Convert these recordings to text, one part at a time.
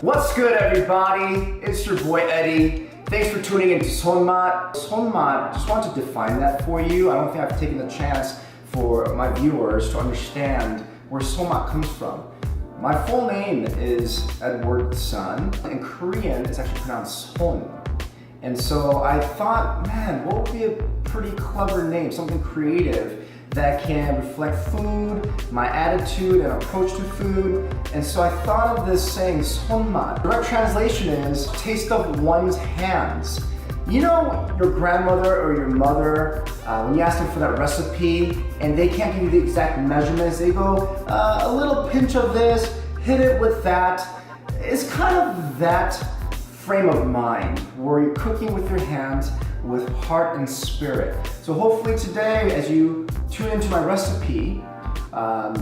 What's good, everybody? It's your boy Eddie. Thanks for tuning into 손맛. 손맛, just want to define that for you. I don't think I've taken the chance for my viewers to understand where 손맛 comes from. My full name is Edward Sun. In Korean, it's actually pronounced Son. And so I thought, man, what would be a pretty clever name, something creative that can reflect food, my attitude and approach to food. And so I thought of this saying, 손맛. Direct translation is taste of one's hands. You know your grandmother or your mother, when you ask them for that recipe and they can't give you the exact measurements, they go, a little pinch of this, hit it with that. It's kind of that frame of mind where you're cooking with your hands with heart and spirit. So hopefully today, as you tune into my recipe,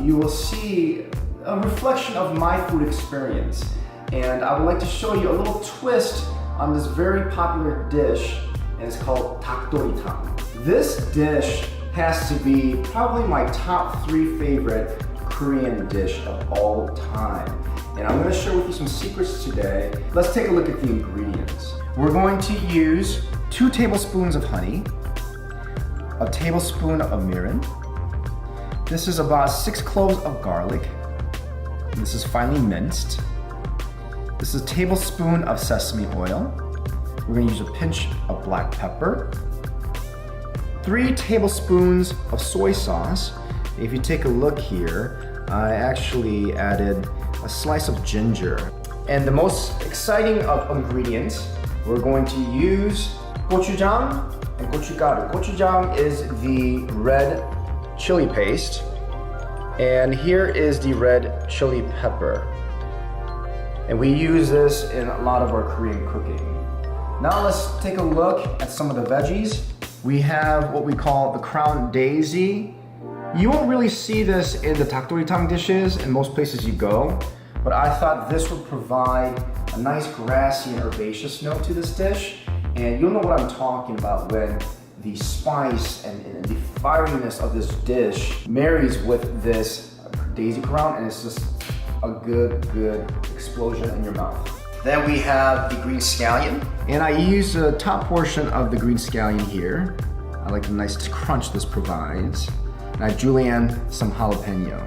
you will see a reflection of my food experience. And I would like to show you a little twist on this very popular dish, and it's called Dakdoritang. This dish has to be probably my top 3 favorite Korean dish of all time. And I'm gonna share with you some secrets today. Let's take a look at the ingredients. We're going to use 2 tablespoons of honey, a tablespoon of mirin. This is about 6 cloves of garlic. This is finely minced. This is a tablespoon of sesame oil. We're gonna use a pinch of black pepper. 3 tablespoons of soy sauce. If you take a look here, I actually added a slice of ginger. And the most exciting of ingredients, we're going to use gochujang and gochugaru. Gochujang is the red chili paste, and here is the red chili pepper. And we use this in a lot of our Korean cooking. Now let's take a look at some of the veggies. We have what we call the crown daisy. You won't really see this in the dakdoritang dishes in most places you go, but I thought this would provide a nice grassy and herbaceous note to this dish. And you'll know what I'm talking about when the spice and the fieriness of this dish marries with this daisy crown, and it's just a good explosion in your mouth. Then we have the green scallion, and I use the top portion of the green scallion here. I like the nice crunch this provides. And I julienne some jalapeno.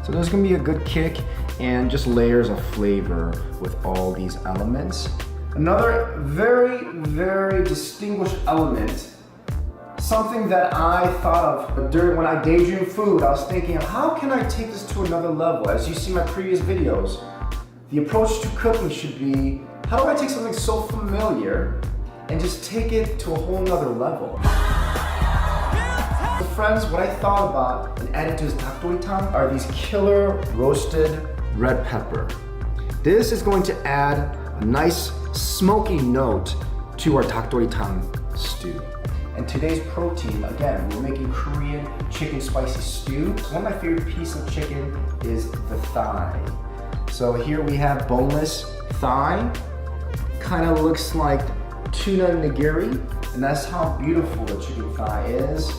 So there's gonna be a good kick and just layers of flavor with all these elements. Another very distinguished element, something that I thought of during when I daydream food. I was thinking, how can I take this to another level? As you see my previous videos, the approach to cooking should be, how do I take something so familiar and just take it to a whole nother level? So friends, what I thought about and added to this dakdoritang are these killer roasted red pepper. This is going to add a nice smoky note to our dakdoritang stew. And today's protein, again, we're making Korean chicken spicy stew. One of my favorite pieces of chicken is the thigh. So here we have boneless thigh. Kind of looks like tuna nigiri, and that's how beautiful the chicken thigh is.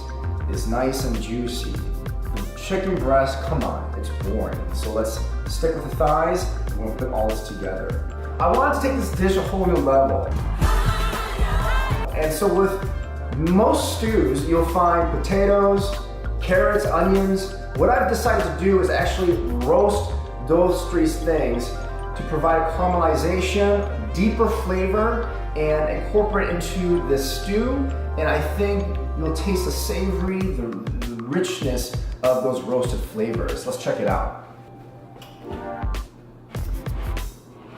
It's nice and juicy. The chicken breast, come on, it's boring. So let's stick with the thighs, and we'll put all this together. I wanted to take this dish a whole new level. And so with most stews, you'll find potatoes, carrots, onions. What I've decided to do is actually roast those 3 things to provide caramelization, deeper flavor, and incorporate into this stew. And I think you'll taste the savory, the richness of those roasted flavors. Let's check it out.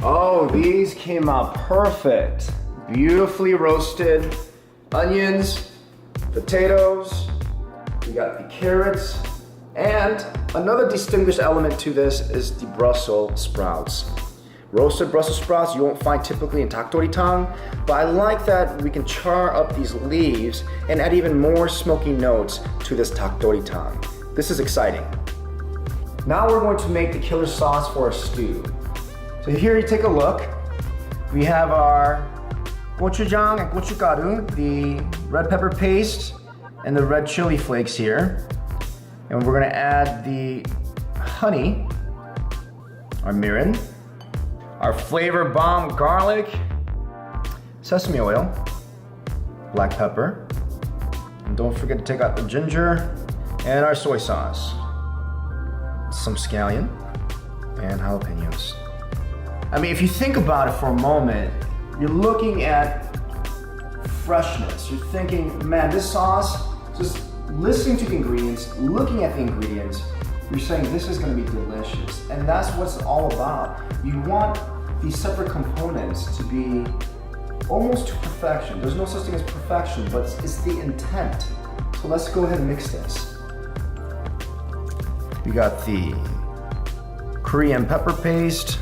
Oh, these came out perfect. Beautifully roasted onions, potatoes, we got the carrots, and another distinguished element to this is the Brussels sprouts. Roasted Brussels sprouts you won't find typically in dakdoritang, but I like that we can char up these leaves and add even more smoky notes to this dakdoritang. This is exciting. Now we're going to make the killer sauce for our stew. So here you take a look. We have our gochujang and gochugaru, the red pepper paste and the red chili flakes here. And we're gonna add the honey, our mirin, our flavor bomb garlic, sesame oil, black pepper, and don't forget to take out the ginger, and our soy sauce, some scallion, and jalapenos. I mean, if you think about it for a moment, you're looking at freshness. You're thinking, man, this sauce, just listening to the ingredients, looking at the ingredients, you're saying this is gonna be delicious. And that's what it's all about. You want these separate components to be almost to perfection. There's no such thing as perfection, but it's the intent. So let's go ahead and mix this. We got the Korean pepper paste,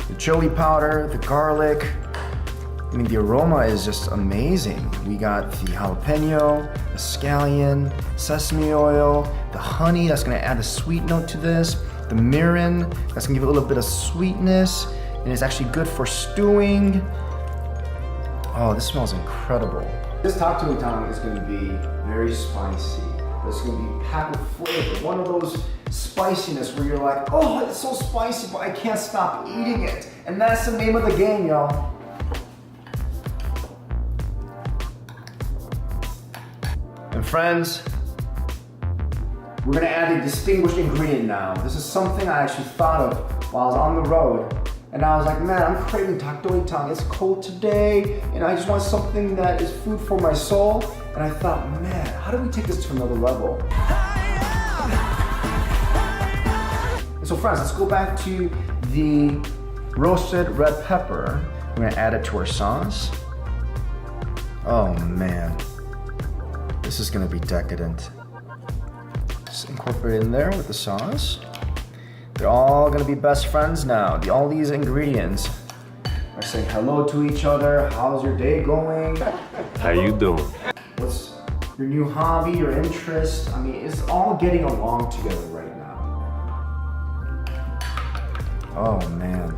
the chili powder, the garlic. I mean, the aroma is just amazing. We got the jalapeno, the scallion, sesame oil, the honey, that's gonna add a sweet note to this, the mirin, that's gonna give it a little bit of sweetness, and it's actually good for stewing. Oh, this smells incredible. This dakdoritang is gonna be very spicy. It's gonna be packed with flavor. One of those spiciness where you're like, oh, it's so spicy, but I can't stop eating it. And that's the name of the game, y'all. And friends, we're gonna add a distinguished ingredient now. This is something I actually thought of while I was on the road. And I was like, man, I'm craving dakdoritang. It's cold today, and I just want something that is food for my soul. And I thought, man, how do we take this to another level? And so friends, let's go back to the roasted red pepper. We're gonna add it to our sauce. Oh man, this is gonna be decadent. Just incorporate it in there with the sauce. They're all gonna be best friends now. All these ingredients are saying hello to each other. How's your day going? How you doing? What's your new hobby, your interest? I mean, it's all getting along together right now. Oh man.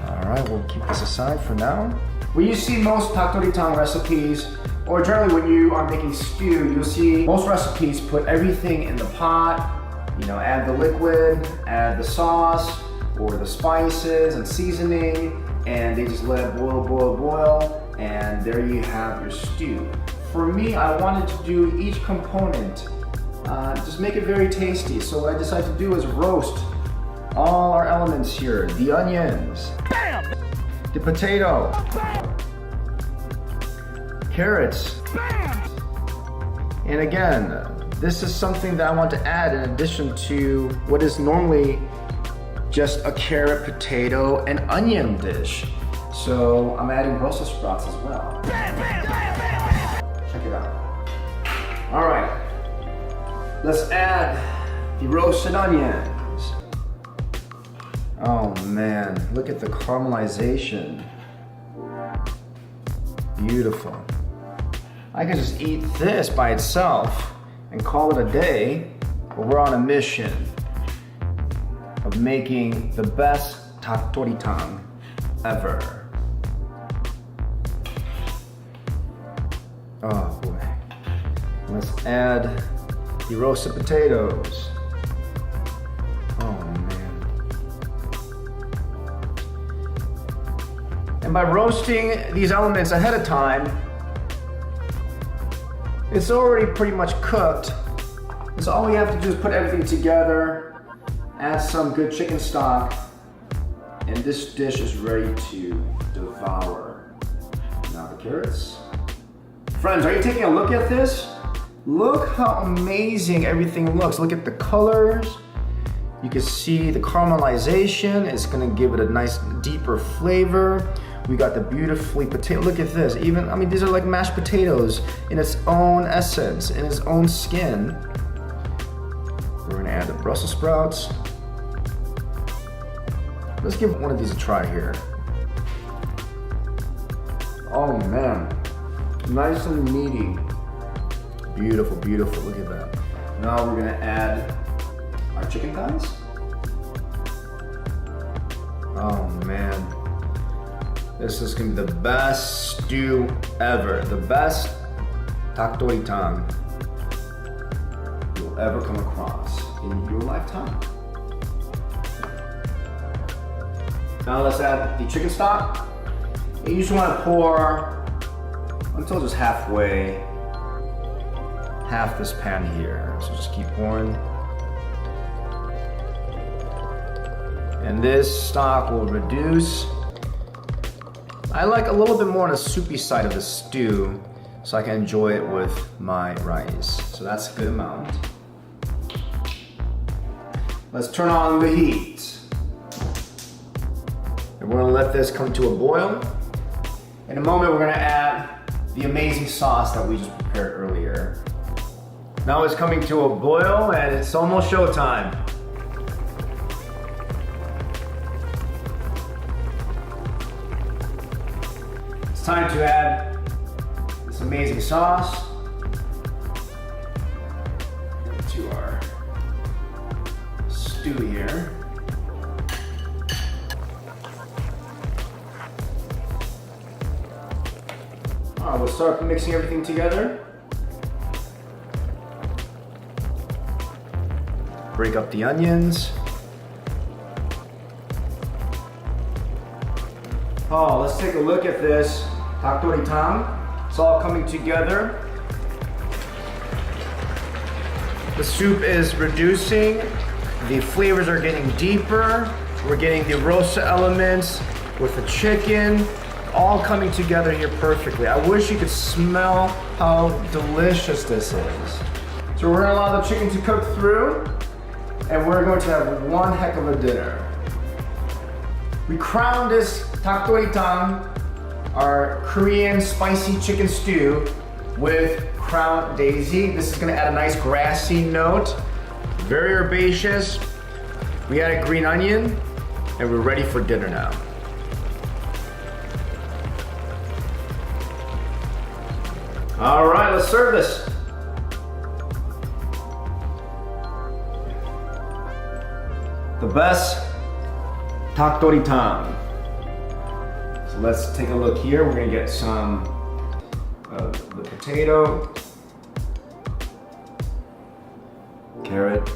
All right, we'll keep this aside for now. When you see most dakdoritang recipes, or generally when you are making stew, you'll see most recipes put everything in the pot, you know, add the liquid, add the sauce, or the spices and seasoning, and they just let it boil, boil, boil, and there you have your stew. For me, I wanted to do each component, just make it very tasty. So what I decided to do is roast all our elements here. The onions, bam! The potato, bam! Carrots, bam! And again, this is something that I want to add in addition to what is normally just a carrot, potato, and onion dish. So I'm adding Brussels sprouts as well. Bam, bam, bam, bam. Check it out. All right, let's add the roasted onions. Oh man, look at the caramelization. Beautiful. I could just eat this by itself and call it a day, but we're on a mission of making the best dakdoritang ever. Oh boy. Let's add the roasted potatoes. Oh man. And by roasting these elements ahead of time, it's already pretty much cooked. So all we have to do is put everything together, add some good chicken stock, and this dish is ready to devour. Now the carrots. Friends, are you taking a look at this? Look how amazing everything looks. Look at the colors. You can see the caramelization. It's gonna give it a nice deeper flavor. We got the beautifully potato, look at this. Even, I mean, these are like mashed potatoes in its own essence, in its own skin. We're gonna add the Brussels sprouts. Let's give one of these a try here. Oh man, nice and meaty. Beautiful, beautiful, look at that. Now we're gonna add our chicken thighs. Oh man. This is gonna be the best stew ever. The best dakdoritang you'll ever come across in your lifetime. Now let's add the chicken stock. You just want to pour until just halfway, half this pan here. So just keep pouring. And this stock will reduce. I like a little bit more on the soupy side of the stew so I can enjoy it with my rice. So that's a good amount. Let's turn on the heat. And we're gonna let this come to a boil. In a moment, we're gonna add the amazing sauce that we just prepared earlier. Now it's coming to a boil and it's almost showtime. It's time to add this amazing sauce to our stew here. All right, we'll start mixing everything together. Break up the onions. Oh, let's take a look at this Dakdoritang. It's all coming together. The soup is reducing. The flavors are getting deeper. We're getting the roasted elements with the chicken all coming together here perfectly. I wish you could smell how delicious this is. So we're gonna allow the chicken to cook through and we're going to have one heck of a dinner. We crown this Dakdoritang, our Korean spicy chicken stew, with crown daisy. This is gonna add a nice grassy note, very herbaceous. We added green onion, and we're ready for dinner now. All right, let's serve this. The best Dakdoritang. So let's take a look here. We're gonna get some of the potato, carrot.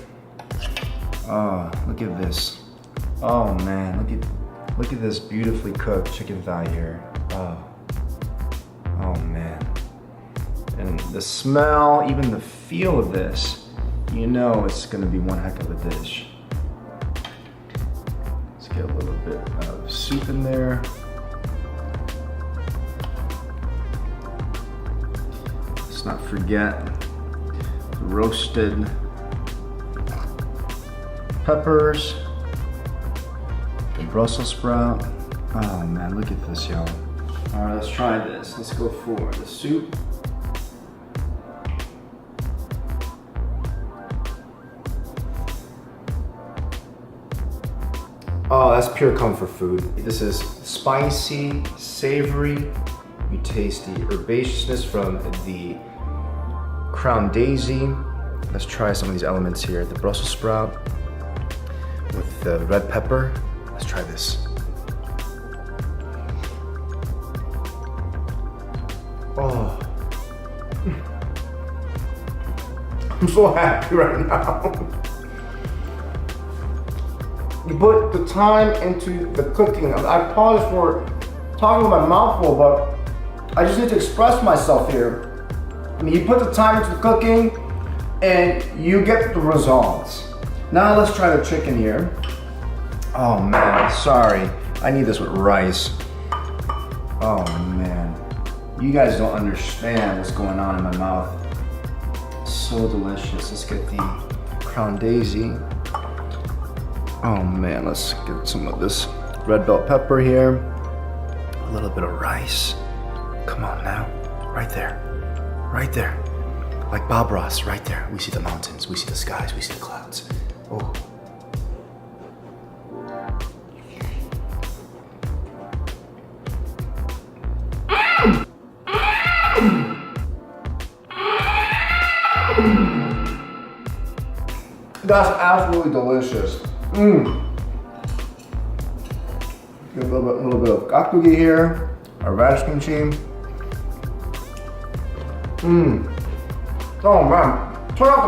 Oh, look at this. Oh man, look at this beautifully cooked chicken thigh here. Oh man. And the smell, even the feel of this, you know it's gonna be one heck of a dish. Let's get a little bit of soup in there. Let's not forget the roasted peppers, the Brussels sprout. Oh man, look at this, y'all. All right, let's try this. Let's go for the soup. Oh, that's pure comfort food. This is spicy, savory. You taste the herbaceousness from the crown daisy. Let's try some of these elements here. The Brussels sprout with the red pepper. Let's try this. Oh. I'm so happy right now. You put the time into the cooking. I apologize for talking with my mouth full, but I just need to express myself here. I mean, you put the time into the cooking and you get the results. Now let's try the chicken here. Oh man, sorry. I need this with rice. Oh man. You guys don't understand what's going on in my mouth. So delicious. Let's get the crown daisy. Oh man, let's get some of this red bell pepper here. A little bit of rice. Come on now. Right there. Right there. Like Bob Ross, right there. We see the mountains, we see the skies, we see the clouds. Oh. That's absolutely delicious. Get a little bit of gakdugi here, our radish kimchi. Oh man, turn off